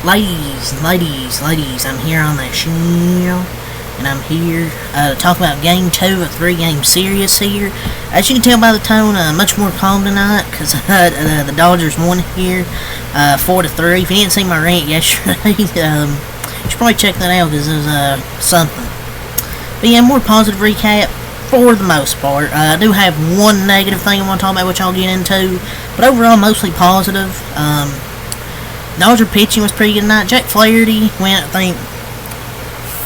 Ladies, I'm here on that show, and I'm here to talk about Game 2 of a 3-game series here. As you can tell by the tone, much more calm tonight, because the Dodgers won here, 4-3. If you didn't see my rant yesterday, you should probably check that out, because it was something. But yeah, more positive recap for the most part. I do have one negative thing I want to talk about, which I'll get into, but overall, mostly positive. Dodger pitching was pretty good tonight. Jack Flaherty went, I think,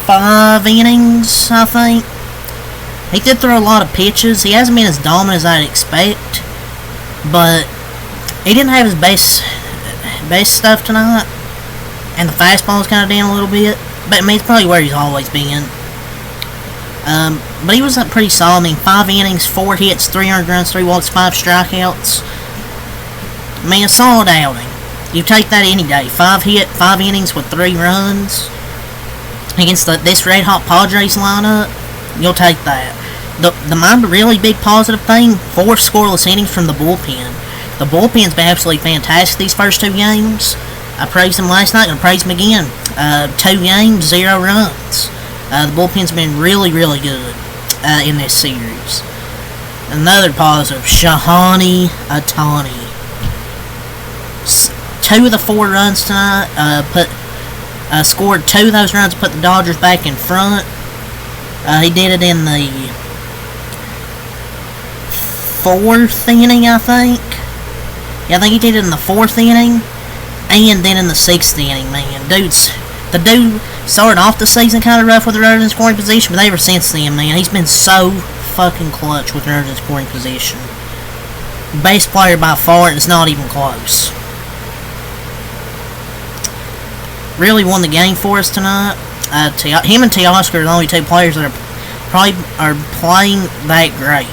5 innings, I think. He did throw a lot of pitches. He hasn't been as dominant as I'd expect, but he didn't have his base stuff tonight, and the fastball's kind of down a little bit. But I mean, it's probably where he's always been. But he was pretty solid. I mean, 5 innings, 4 hits, 3 earned runs, 3 walks, 5 strikeouts. I mean, a solid outing. You take that any day. 5 innings with 3 runs against this red-hot Padres lineup. You'll take that. My really big positive thing, 4 scoreless innings from the bullpen. The bullpen's been absolutely fantastic these first 2 games. I praised them last night, and I praised them again. 2 games, 0 runs. The bullpen's been really, really good in this series. Another positive, Shohei Ohtani. 2 of the 4 runs tonight scored 2 of those runs to put the Dodgers back in front. He did it in the 4th inning, I think. Yeah, I think he did it in the 4th inning, and then in the 6th inning, man. The dude started off the season kind of rough with runners in scoring position, but ever since then, man, he's been so fucking clutch with runners in scoring position. Best player by far, and it's not even close. Really won the game for us tonight. Him and Teoscar are the only 2 players that are playing that great.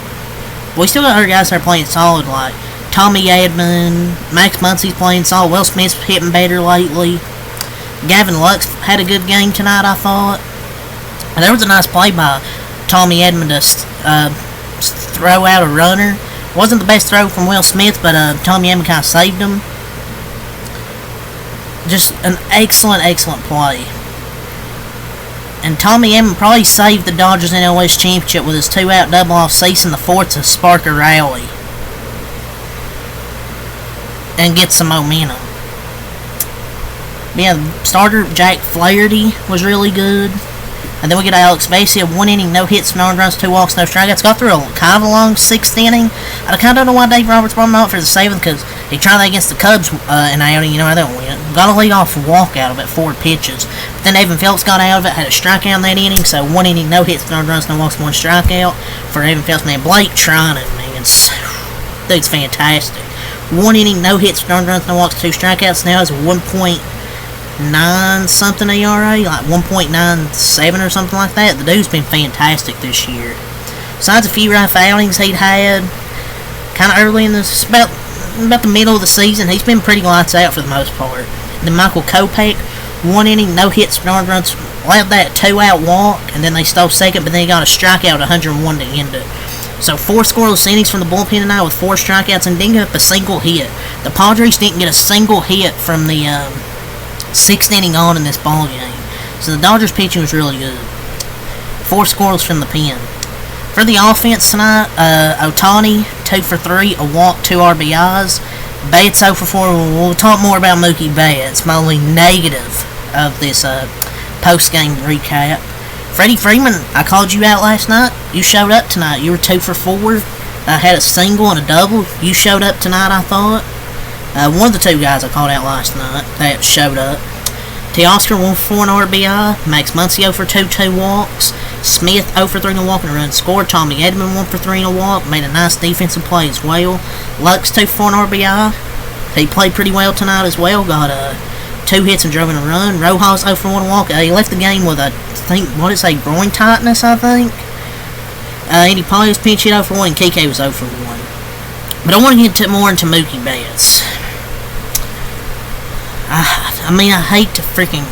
We still got other guys that are playing solid, like Tommy Edman, Max Muncy's playing solid, Will Smith's hitting better lately. Gavin Lux had a good game tonight, I thought. And there was a nice play by Tommy Edman to throw out a runner. Wasn't the best throw from Will Smith, but Tommy Edman kind of saved him. Just an excellent play. And Tommy Edman probably saved the Dodgers NL West Championship with his 2-out double off Cease in the 4th to spark a rally and get some momentum. But yeah, the starter Jack Flaherty was really good. And then we get Alex Vesia, 1 inning, no hits, no earned runs, 2 walks, no strikeouts. Got through a kind of a long 6th inning. I kind of don't know why Dave Roberts brought him out for the 7th, because he tried that against the Cubs in outing, they don't win. Got a lead-off walk out of it, 4 pitches. But then Evan Phelps got out of it, had a strikeout in that inning, so 1 inning, no hits, no earned runs, no walks, 1 strikeout for Evan Phelps. Man, Blake Trinan, man, dude's fantastic. 1 inning, no hits, no earned runs, no walks, 2 strikeouts. Now it's 1.9 something ERA, like 1.97 or something like that. The dude's been fantastic this year. Besides a few rough outings he'd had kind of early in this, about the middle of the season, he's been pretty lights out for the most part. Then Michael Kopech, 1 inning, no hits, no earned runs, allowed that 2-out walk, and then they stole second, but then he got a strikeout, 101 to end it. So 4 scoreless innings from the bullpen tonight with 4 strikeouts, and didn't give up a single hit. The Padres didn't get a single hit from the 6th inning on in this ball game. So the Dodgers pitching was really good. 4 scoreless from the pen. For the offense tonight, Ohtani, 2 for 3, a walk, 2 RBIs. Betts 0 for 4. We'll talk more about Mookie Betts, my only negative of this post-game recap. Freddie Freeman, I called you out last night. You showed up tonight. You were 2 for 4. Had a single and a double. You showed up tonight, I thought. One of the 2 guys I called out last night that showed up. Teoscar 1 for 4 and RBI. Max Muncy 0 for 2, 2 walks. Smith 0 for 3 and a walk and a run scored. Tommy Edman 1 for 3 and a walk. Made a nice defensive play as well. Lux 2 for 4 and RBI. He played pretty well tonight as well. Got 2 hits and drove in a run. Rojas 0 for 1 and a walk. He left the game with groin tightness, I think. Eddie Pius pinch hit 0 for 1 and Kike was 0 for 1. But I want to get more into Mookie Betts. I mean, I hate to freaking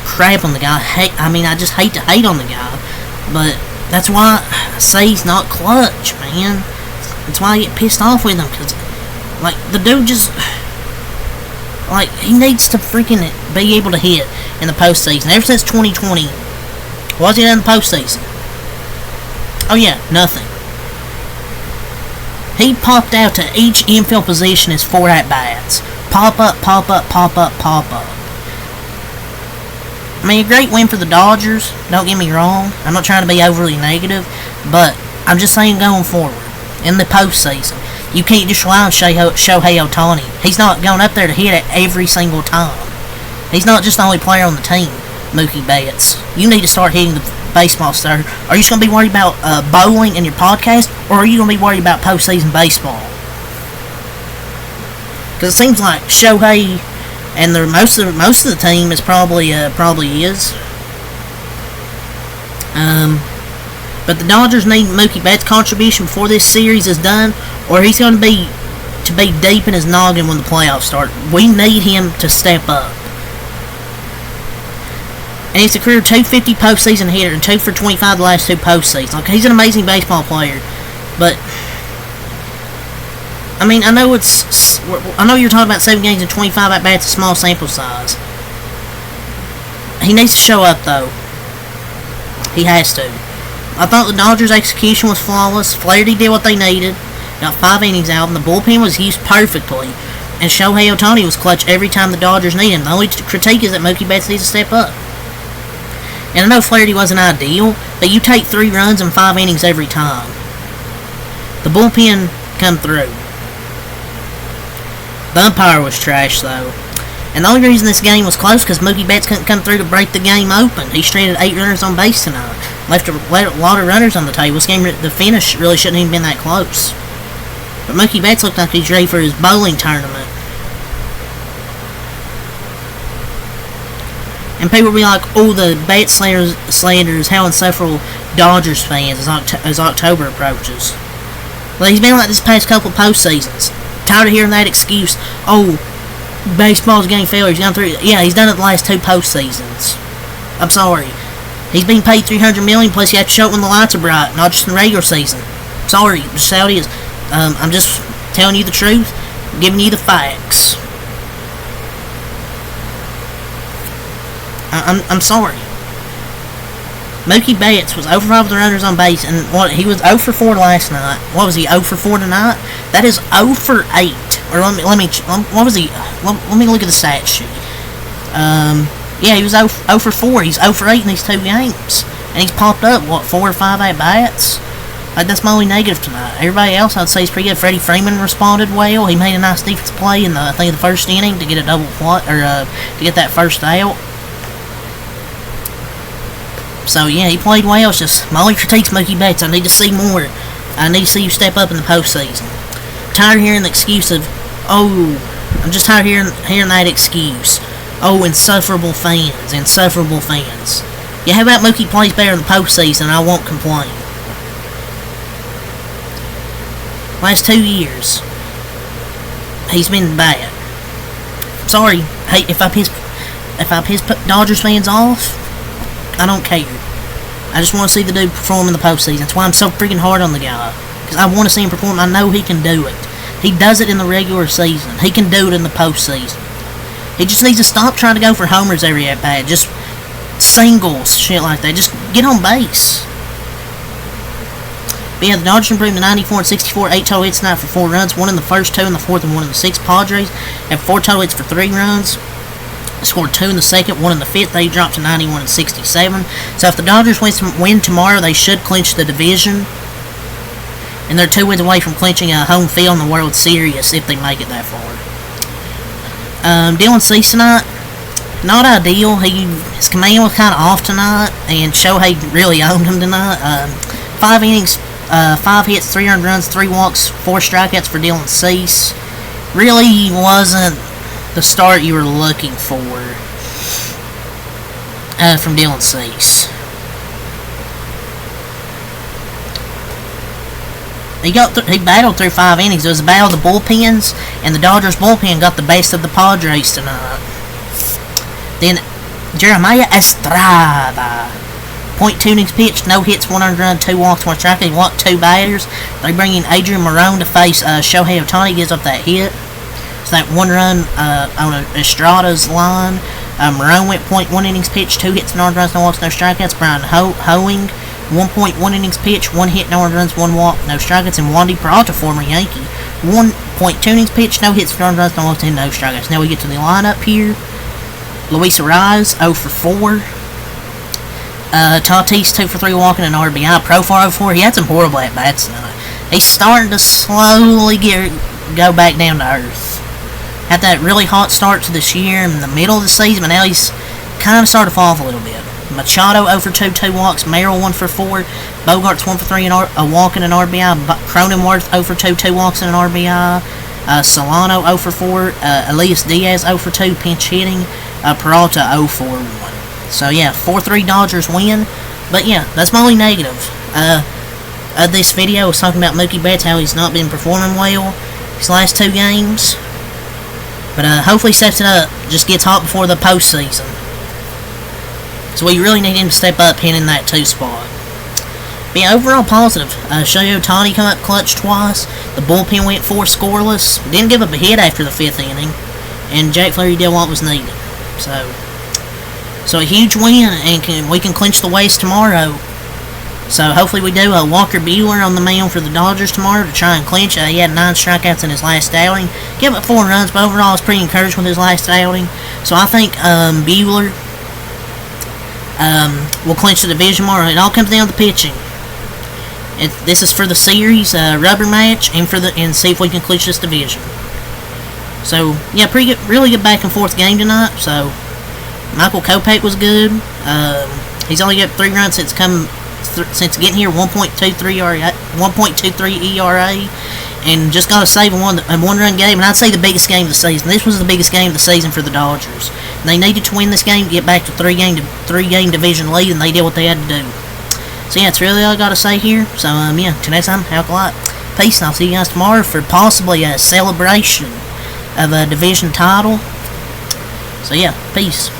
crap on the guy. I just hate to hate on the guy. But that's why I say he's not clutch, man. That's why I get pissed off with him. Because, like, the dude just... Like, he needs to freaking be able to hit in the postseason. Ever since 2020, what's he done in the postseason? Oh yeah, nothing. He popped out to each infield position as 4 at-bats. Pop up, pop up, pop up, pop up. I mean, a great win for the Dodgers, don't get me wrong. I'm not trying to be overly negative, but I'm just saying going forward, in the postseason, you can't just rely on Shohei Ohtani. He's not going up there to hit it every single time. He's not just the only player on the team, Mookie Betts. You need to start hitting the baseball, sir. Are you just going to be worried about bowling in your podcast, or are you going to be worried about postseason baseball? Because it seems like Shohei and most of the team is probably is. But the Dodgers need Mookie Betts' contribution before this series is done, or he's going to be deep in his noggin when the playoffs start. We need him to step up. And he's a career 250 postseason hitter and 2 for 25 the last 2 postseasons. Like, he's an amazing baseball player, but I mean, I know you're talking about 7 games and 25 at bats, a small sample size. He needs to show up though. He has to. I thought the Dodgers' execution was flawless. Flaherty did what they needed. Got 5 innings out, and the bullpen was used perfectly. And Shohei Ohtani was clutch every time the Dodgers needed him. The only critique is that Mookie Betts needs to step up. And I know Flaherty wasn't ideal, but you take 3 runs in 5 innings every time. The bullpen come through. The umpire was trash, though. And the only reason this game was close because Mookie Betts couldn't come through to break the game open. He stranded 8 runners on base tonight. Left a lot of runners on the table. This game, the finish really shouldn't even been that close. But Mookie Betts looked like he's ready for his bowling tournament. And people will be like, oh, the Betts slanders how insufferable Dodgers fans as October approaches. Well, he's been like this past couple of postseasons. Tired of hearing that excuse, oh, baseball's getting failure. He's gone through. Yeah, he's done it the last 2 postseasons. I'm sorry. He's being paid $300 million, plus you have to show it when the lights are bright, not just in the regular season. Sorry, just how it is. I'm just telling you the truth, giving you the facts. I'm sorry. Mookie Betts was 0 for 5 with the runners on base, and he was 0 for 4 last night. What was he, 0 for 4 tonight? That is 0 for 8. Or what was he? Let me look at the stat sheet. Yeah, he was 0 for 4. He's 0 for 8 in these 2 games. And he's popped up, 4 or 5 at-bats? That's my only negative tonight. Everybody else, I'd say, is pretty good. Freddie Freeman responded well. He made a nice defensive play in the first inning to get a double play, or to get that first out. So, yeah, he played well. It's just, my only critique's Mookie Betts. I need to see more. I need to see you step up in the postseason. I'm tired of hearing the excuse of, oh, I'm just tired of hearing that excuse. Oh, insufferable fans. Yeah, how about Mookie plays better in the postseason and I won't complain. Last 2 years, he's been bad. Sorry, hey, if I piss Dodgers fans off, I don't care. I just want to see the dude perform in the postseason. That's why I'm so freaking hard on the guy. Because I want to see him perform. I know he can do it. He does it in the regular season. He can do it in the postseason. He just needs to stop trying to go for homers every at-bat. Just singles, shit like that. Just get on base. But yeah, the Dodgers improved to 94 and 64. 8 total hits tonight for 4 runs. 1 in the first, 2 in the fourth, and 1 in the sixth. Padres have 4 total hits for 3 runs. Scored 2 in the second, 1 in the fifth. They dropped to 91 and 67. So if the Dodgers win tomorrow, they should clinch the division. And they're 2 wins away from clinching a home field in the World Series if they make it that far. Dylan Cease tonight, not ideal. His command was kind of off tonight, and Shohei really owned him tonight. 5 innings, 5 hits, 3 earned runs, 3 walks, 4 strikeouts for Dylan Cease. Really wasn't the start you were looking for from Dylan Cease. He battled through 5 innings. It was a battle of the bullpens, and the Dodgers bullpen got the best of the Padres tonight. Then Jeremiah Estrada, .2 innings pitched, no hits, 1 earned run, 2 walks, 1 strikeout. He walked 2 batters. They bring in Adrian Marone to face Shohei Ohtani. Gives up that hit. So that 1 run on Estrada's line. Marone went .1 innings pitched, 2 hits, no earned runs, no walks, no strikeouts. Brian Hoeing, 1.1 innings pitched, 1 hit, no earned runs, 1 walk, no strikeouts. And Wandy Peralta, former Yankee, 1.2 innings pitched, no hits, no earned runs, no walks, and no strikeouts. Now we get to the lineup here. Luis Arraez, 0 for 4. Tatis, 2 for 3 walking, and RBI. Profar, 0 for 4. He had some horrible at-bats tonight. He's starting to slowly go back down to earth. Had that really hot start to this year in the middle of the season, but now he's kind of started to fall off a little bit. Machado 0 for 2, 2 walks. Merrill 1 for 4. Bogarts 1 for 3, a walk and an RBI. Cronenworth 0 for 2, 2 walks and an RBI. Solano 0 for 4. Elias Diaz 0 for 2, pinch hitting. Peralta 0 for 1. So yeah, 4-3 Dodgers win. But yeah, that's my only negative. This video was talking about Mookie Betts, how he's not been performing well his last 2 games. But hopefully he steps it up, just gets hot before the postseason. So we really need him to step up hitting that 2 spot. But yeah, overall positive. Shohei Ohtani come up clutch twice. The bullpen went 4 scoreless. Didn't give up a hit after the 5th inning. And Jack Flaherty did what was needed. So a huge win, and we can clinch the West tomorrow. So hopefully we do. Walker Buehler on the mound for the Dodgers tomorrow to try and clinch. He had 9 strikeouts in his last outing. Gave up 4 runs, but overall I was pretty encouraged with his last outing. So I think Buehler will clinch the division tomorrow. It all comes down to pitching. This is for the series rubber match, and see if we can clinch this division. So yeah, pretty good, really good back and forth game tonight. So Michael Kopech was good. He's only got 3 runs since getting here, 1.23 ERA, and just got a save in a 1-run game. And I'd say the biggest game of the season. This was the biggest game of the season for the Dodgers. And they needed to win this game, get back to 3-game division lead, and they did what they had to do. So yeah, that's really all I got to say here. So yeah, till next time, have a lot. Peace, and I'll see you guys tomorrow for possibly a celebration of a division title. So yeah, peace.